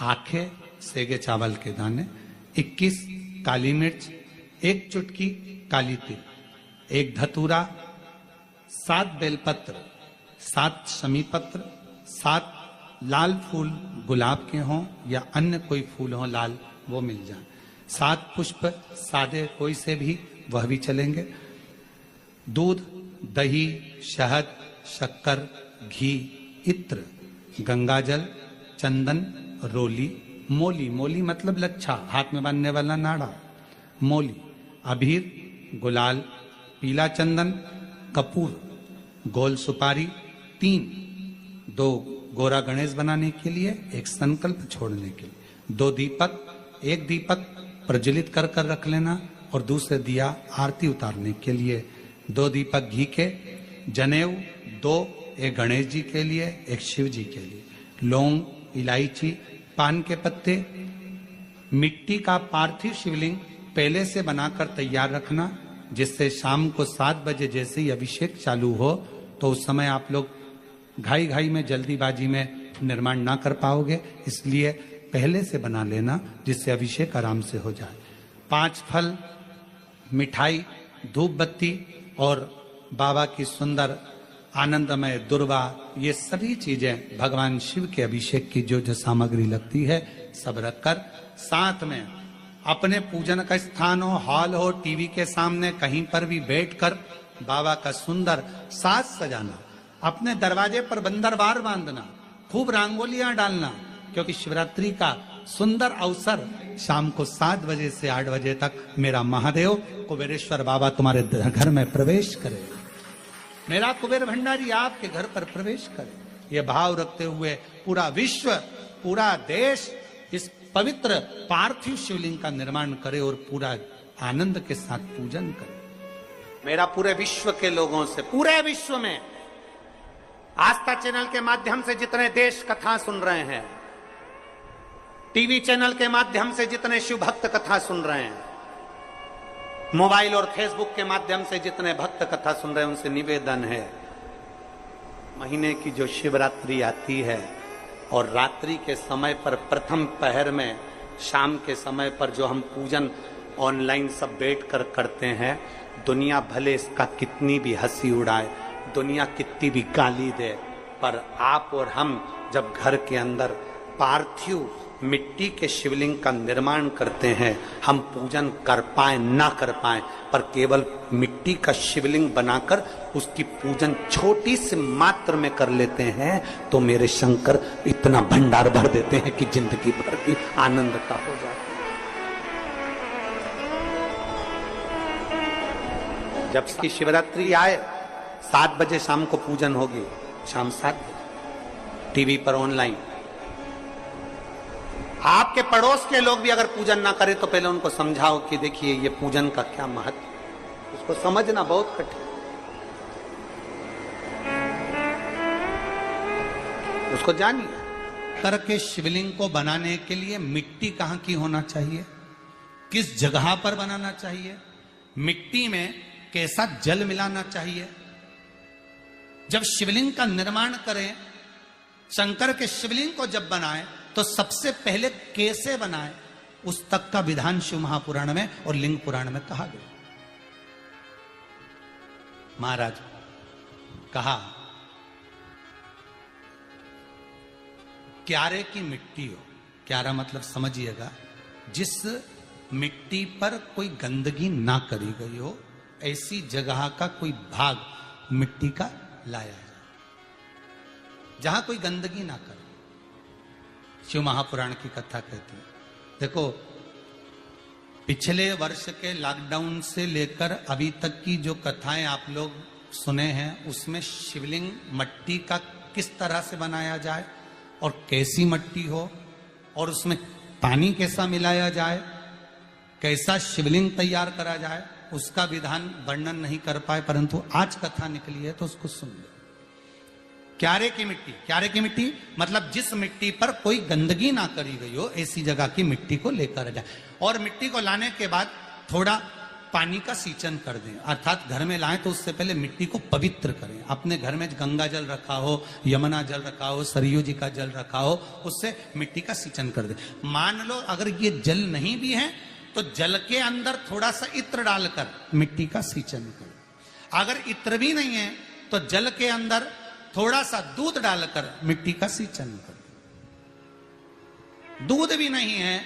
आखे सेगे चावल के दाने, 21 काली मिर्च, 1 चुटकी काली तिल, 1 धतूरा, 7 बेलपत्र, 7 शमी पत्र, 7 लाल फूल गुलाब के हों या अन्य कोई फूल हो लाल वो मिल जाए, 7 पुष्प सादे कोई से भी वह भी चलेंगे, दूध, दही, शहद, शक्कर, घी, इत्र, गंगाजल, चंदन, रोली, मोली, मोली मतलब लच्छा, हाथ में बांधने वाला नाड़ा, मोली, अबीर, गुलाल, पीला चंदन, कपूर, गोल सुपारी, 2 गोरा गणेश बनाने के लिए, 1 संकल्प छोड़ने के लिए, 2 दीपक, 1 दीपक प्रज्वलित कर कर रख लेना और दूसरे दिया आरती उतारने के लिए, 2 दीपक घी के, जनेऊ 2, 1 गणेश जी के लिए, 1 शिव जी के लिए, लौंग, इलायची, पान के पत्ते, मिट्टी का पार्थिव शिवलिंग पहले से बनाकर तैयार रखना, जिससे शाम को 7 बजे जैसे ही अभिषेक चालू हो तो उस समय आप लोग घाई घाई में जल्दीबाजी में निर्माण ना कर पाओगे, इसलिए पहले से बना लेना जिससे अभिषेक आराम से हो जाए। 5 फल, मिठाई, धूप बत्ती और बाबा की सुंदर आनंदमय दुर्वा, ये सभी चीजें भगवान शिव के अभिषेक की जो जो सामग्री लगती है सब रखकर, साथ में अपने पूजन का स्थान हो, हॉल हो, टीवी के सामने कहीं पर भी बैठकर बाबा का सुंदर साज सजाना, अपने दरवाजे पर बंदरवार बांधना, खूब रंगोलियां डालना, क्योंकि शिवरात्रि का सुंदर अवसर शाम को 7 बजे से 8 बजे तक मेरा महादेव कुबेरेश्वर बाबा तुम्हारे घर में प्रवेश करे, मेरा कुबेर भंडारी आपके घर पर प्रवेश करे। ये भाव रखते हुए पूरा विश्व, पूरा देश इस पवित्र पार्थिव शिवलिंग का निर्माण करे और पूरा आनंद के साथ पूजन करे। मेरा पूरे विश्व के लोगों से, पूरे विश्व में आस्था चैनल के माध्यम से जितने देश कथा सुन रहे हैं, टीवी चैनल के माध्यम से जितने शिव भक्त कथा सुन रहे हैं, मोबाइल और फेसबुक के माध्यम से जितने भक्त कथा सुन रहे हैं, उनसे निवेदन है, महीने की जो शिवरात्रि आती है और रात्रि के समय पर प्रथम पहर में, शाम के समय पर जो हम पूजन ऑनलाइन सब बैठकर करते हैं, दुनिया भले इसका कितनी भी हंसी उड़ाए, दुनिया कितनी भी गाली दे, पर आप और हम जब घर के अंदर पार्थिव मिट्टी के शिवलिंग का निर्माण करते हैं, हम पूजन कर पाए ना कर पाए, पर केवल मिट्टी का शिवलिंग बनाकर उसकी पूजन छोटी सी मात्र में कर लेते हैं तो मेरे शंकर इतना भंडार भर देते हैं कि जिंदगी भर की आनंद का हो जाता है। जब की शिवरात्रि आए 7 बजे शाम को पूजन होगी, शाम 7 बजे टीवी पर ऑनलाइन। आपके पड़ोस के लोग भी अगर पूजन ना करें तो पहले उनको समझाओ कि देखिए ये पूजन का क्या महत्व, उसको समझना बहुत कठिन, उसको जानिए। करके शिवलिंग को बनाने के लिए मिट्टी कहां की होना चाहिए, किस जगह पर बनाना चाहिए, मिट्टी में कैसा जल मिलाना चाहिए। जब शिवलिंग का निर्माण करें, शंकर के शिवलिंग को जब बनाएं तो सबसे पहले कैसे बनाएं, उस तक का विधान शिव महापुराण में और लिंग पुराण में कहा गया। महाराज कहा क्यारे की मिट्टी हो, क्यारा मतलब समझिएगा जिस मिट्टी पर कोई गंदगी ना करी गई हो, ऐसी जगह का कोई भाग मिट्टी का लाया जाए जहां कोई गंदगी ना करे। शिव महापुराण की कथा कहती है। देखो पिछले वर्ष के लॉकडाउन से लेकर अभी तक की जो कथाएं आप लोग सुने हैं, उसमें शिवलिंग मट्टी का किस तरह से बनाया जाए और कैसी मट्टी हो और उसमें पानी कैसा मिलाया जाए, कैसा शिवलिंग तैयार करा जाए, उसका विधान वर्णन नहीं कर पाए, परंतु आज कथा निकली है तो उसको सुन लो। क्यारे की मिट्टी, क्यारे की मिट्टी मतलब जिस मिट्टी पर कोई गंदगी ना करी गई हो, ऐसी जगह की मिट्टी को लेकर जाए। और मिट्टी को लाने के बाद थोड़ा पानी का सींचन कर दें, अर्थात घर में लाएं तो उससे पहले मिट्टी को पवित्र करें। अपने घर में गंगा जल रखा हो, यमुना जल रखा हो, सरयू जी का जल रखा हो, उससे मिट्टी का सींचन कर दें। मान लो अगर ये जल नहीं भी है तो जल के अंदर थोड़ा सा इत्र डालकर मिट्टी का सींचन करें। अगर इत्र भी नहीं है तो जल के अंदर थोड़ा सा दूध डालकर मिट्टी का सींचन करें। दूध भी नहीं है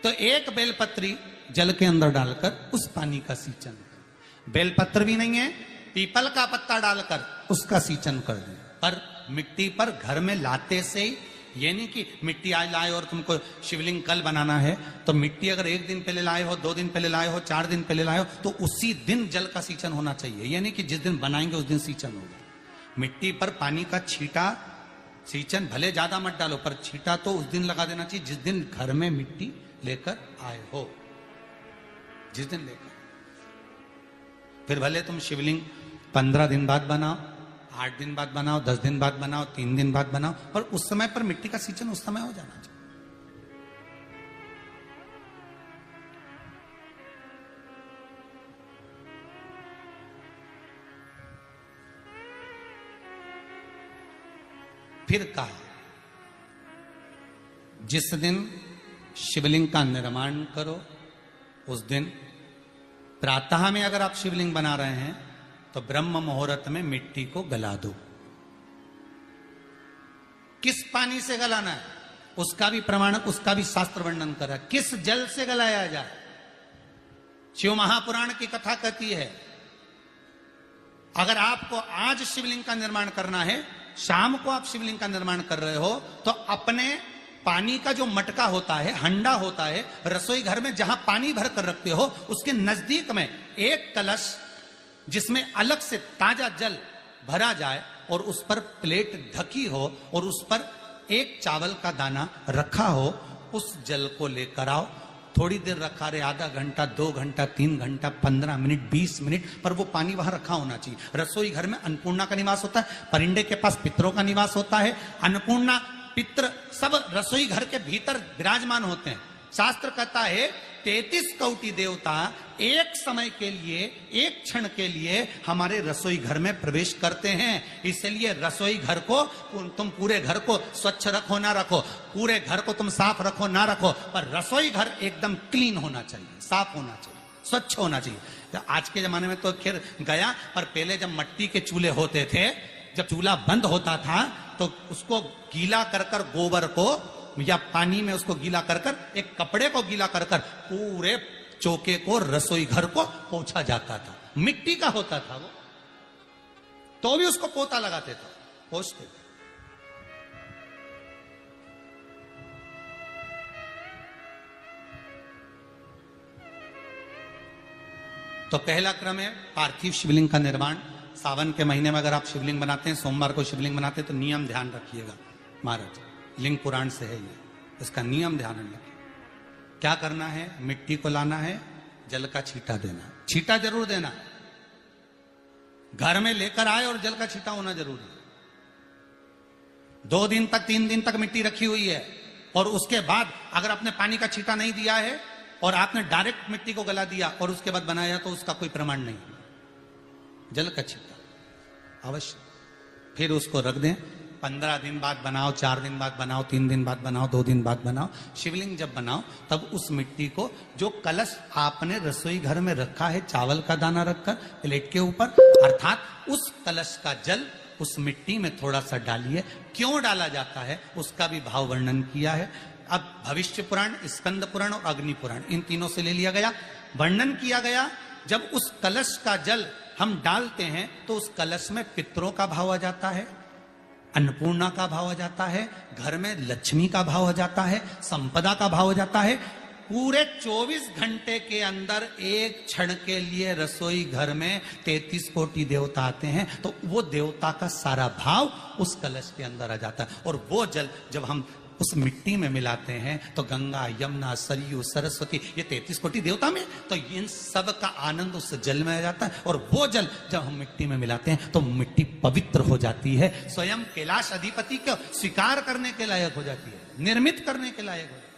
तो एक बेलपत्री जल के अंदर डालकर उस पानी का सींचन करें। बेलपत्र भी नहीं है, पीपल का पत्ता डालकर उसका सींचन कर दें। पर मिट्टी पर घर में लाते से ही, ये नहीं कि मिट्टी आज लाए और तुमको शिवलिंग कल बनाना है तो मिट्टी अगर 1 दिन पहले लाए हो, 2 दिन पहले लाए हो, 4 दिन पहले लाए हो तो उसी दिन जल का सींचन होना चाहिए। ये नहीं कि जिस दिन बनाएंगे उस दिन सींचन होगा। मिट्टी पर पानी का छींटा, सींचन भले ज्यादा मत डालो पर छींटा तो उस दिन लगा देना चाहिए जिस दिन घर में मिट्टी लेकर आए हो, जिस दिन लेकर। फिर भले तुम शिवलिंग 15 दिन बाद बनाओ, 8 दिन बाद बनाओ, 10 दिन बाद बनाओ, 3 दिन बाद बनाओ, पर उस समय पर मिट्टी का सींचन उस समय हो जाना चाहिए। फिर कहा जिस दिन शिवलिंग का निर्माण करो उस दिन प्रातः में अगर आप शिवलिंग बना रहे हैं तो ब्रह्म मुहूर्त में मिट्टी को गला दो। किस पानी से गलाना है उसका भी प्रमाण, उसका भी शास्त्र वर्णन करा। किस जल से गलाया जाए, शिव महापुराण की कथा कहती है अगर आपको आज शिवलिंग का निर्माण करना है, शाम को आप शिवलिंग का निर्माण कर रहे हो तो अपने पानी का जो मटका होता है, हंडा होता है, रसोई घर में जहां पानी भर कर रखते हो उसके नजदीक में एक कलश जिसमें अलग से ताजा जल भरा जाए और उस पर प्लेट ढकी हो और उस पर एक चावल का दाना रखा हो, उस जल को लेकर आओ। थोड़ी देर रखा रहे, आधा घंटा, 2 घंटा, 3 घंटा, 15 मिनट, 20 मिनट, पर वो पानी वहां रखा होना चाहिए। रसोई घर में अन्नपूर्णा का निवास होता है, परिंदे के पास पितरों का निवास होता है। अन्नपूर्णा, पित्र सब रसोई घर के भीतर विराजमान होते हैं। शास्त्र कहता है 33 कोटि देवता एक समय के लिए, एक क्षण के लिए हमारे रसोई घर में प्रवेश करते हैं। इसलिए रसोई घर को तुम पूरे घर को स्वच्छ रखो ना रखो, पूरे घर को तुम साफ रखो ना रखो, पर रसोई घर एकदम क्लीन होना चाहिए, साफ होना चाहिए, स्वच्छ होना चाहिए। तो आज के जमाने में तो खैर गया, पर पहले जब मिट्टी के चूल्हे होते थे, जब चूल्हा बंद होता था तो उसको गीला कर कर, गोबर को या पानी में उसको गीला कर कर, एक कपड़े को गीला कर कर पूरे चौके को, रसोई घर को पोंछा जाता था। मिट्टी का होता था वो, तो भी उसको पोता लगाते थे, पोंछते थे। तो पहला क्रम है पार्थिव शिवलिंग का निर्माण। सावन के महीने में अगर आप शिवलिंग बनाते हैं, सोमवार को शिवलिंग बनाते हैं, तो नियम ध्यान रखिएगा महाराज, लिंग पुराण से है ये, इसका नियम ध्यान रखिए। क्या करना है, मिट्टी को लाना है, जल का छींटा देना, छींटा जरूर देना, घर में लेकर आए और जल का छींटा होना जरूरी है। 2 दिन तक, 3 दिन तक मिट्टी रखी हुई है और उसके बाद अगर आपने पानी का छींटा नहीं दिया है और आपने डायरेक्ट मिट्टी को गला दिया और उसके बाद बनाया तो उसका कोई प्रमाण नहीं। जल का छींटा अवश्य, फिर उसको रख दें। 15 दिन बाद बनाओ, 4 दिन बाद बनाओ, 3 दिन बाद बनाओ, 2 दिन बाद बनाओ। शिवलिंग जब बनाओ तब उस मिट्टी को, जो कलश आपने रसोई घर में रखा है, चावल का दाना रखकर प्लेट के ऊपर, अर्थात उस कलश का जल उस मिट्टी में थोड़ा सा डालिए। क्यों डाला जाता है उसका भी भाव वर्णन किया है। अब भविष्य पुराण, स्कंद पुराण और अग्नि पुराण, इन तीनों से ले लिया गया, वर्णन किया गया। जब उस कलश का जल हम डालते हैं तो उस कलश में पितरों का भाव आ जाता है, अन्नपूर्णा का भाव आ जाता है, घर में लक्ष्मी का भाव हो जाता है, संपदा का भाव हो जाता है। पूरे 24 घंटे के अंदर एक क्षण के लिए रसोई घर में 33 कोटि देवता आते हैं, तो वो देवता का सारा भाव उस कलश के अंदर आ जाता है। और वो जल जब हम उस मिट्टी में मिलाते हैं तो गंगा, यमुना, सरयू, सरस्वती, ये 33 कोटि देवता में, तो इन सब का आनंद उस जल में आ जाता है। और वो जल जब हम मिट्टी में मिलाते हैं तो मिट्टी पवित्र हो जाती है, स्वयं कैलाश अधिपति को स्वीकार करने के लायक हो जाती है, निर्मित करने के लायक हो जाती है।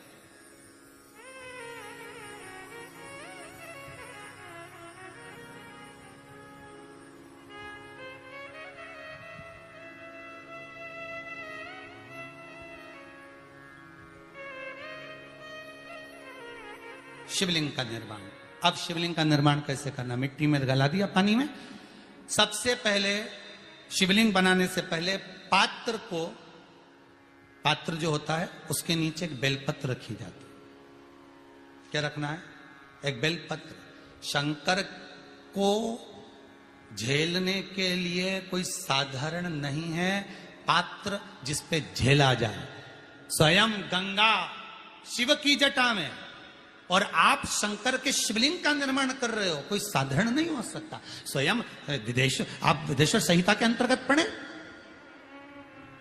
शिवलिंग का निर्माण। अब शिवलिंग का निर्माण कैसे करना? मिट्टी में गला दिया पानी में। सबसे पहले शिवलिंग बनाने से पहले पात्र जो होता है उसके नीचे एक बेलपत्र रखी जाती है। क्या रखना है? एक बेलपत्र। शंकर को झेलने के लिए कोई साधारण नहीं है पात्र जिसपे झेला जाए। स्वयं गंगा शिव की जटा में, और आप शंकर के शिवलिंग का निर्माण कर रहे हो, कोई साधारण नहीं हो सकता। स्वयं आप विदेश्वर संहिता के अंतर्गत पढ़े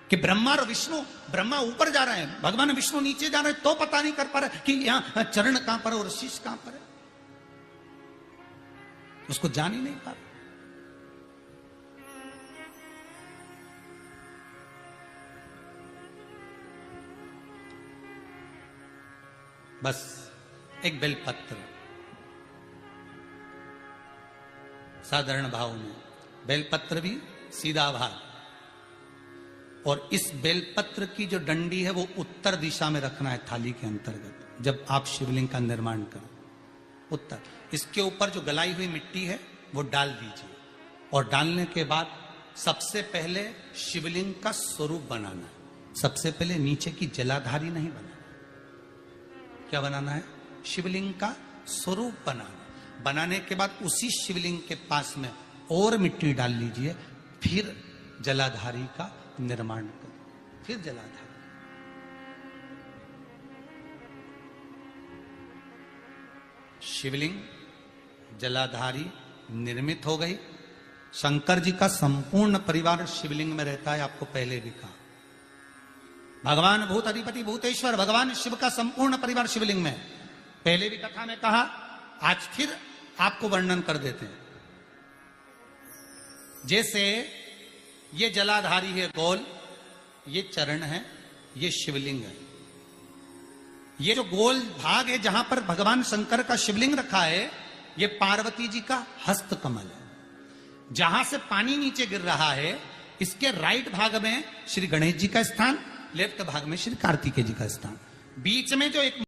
कि ब्रह्मा और विष्णु, ब्रह्मा ऊपर जा रहे हैं, भगवान विष्णु नीचे जा रहे हैं, तो पता नहीं कर पा रहे कि यहां चरण कहां पर और शीश कहां पर है, उसको जान ही नहीं पा रहे। बस एक बेलपत्र, साधारण भाव में बेलपत्र भी सीधा भाग, और इस बेलपत्र की जो डंडी है वो उत्तर दिशा में रखना है थाली के अंतर्गत। जब आप शिवलिंग का निर्माण करें उत्तर, इसके ऊपर जो गलाई हुई मिट्टी है वो डाल दीजिए, और डालने के बाद सबसे पहले शिवलिंग का स्वरूप बनाना है। सबसे पहले नीचे की जलाधारी नहीं बनाना। क्या बनाना है? शिवलिंग का स्वरूप बनाना। बनाने के बाद उसी शिवलिंग के पास में और मिट्टी डाल लीजिए, फिर जलाधारी का निर्माण करें। फिर जलाधारी, शिवलिंग जलाधारी निर्मित हो गई। शंकर जी का संपूर्ण परिवार शिवलिंग में रहता है, आपको पहले भी कहा। भगवान भूत अधिपति भूतेश्वर, भगवान शिव का संपूर्ण परिवार शिवलिंग में, पहले भी कथा में कहा, आज फिर आपको वर्णन कर देते हैं। जैसे ये जलाधारी है गोल, ये चरण है, ये शिवलिंग है। ये जो गोल भाग है जहां पर भगवान शंकर का शिवलिंग रखा है, ये पार्वती जी का हस्त कमल है। जहां से पानी नीचे गिर रहा है, इसके राइट भाग में श्री गणेश जी का स्थान, लेफ्ट भाग में श्री कार्तिकेय जी का स्थान। बीच में जो एक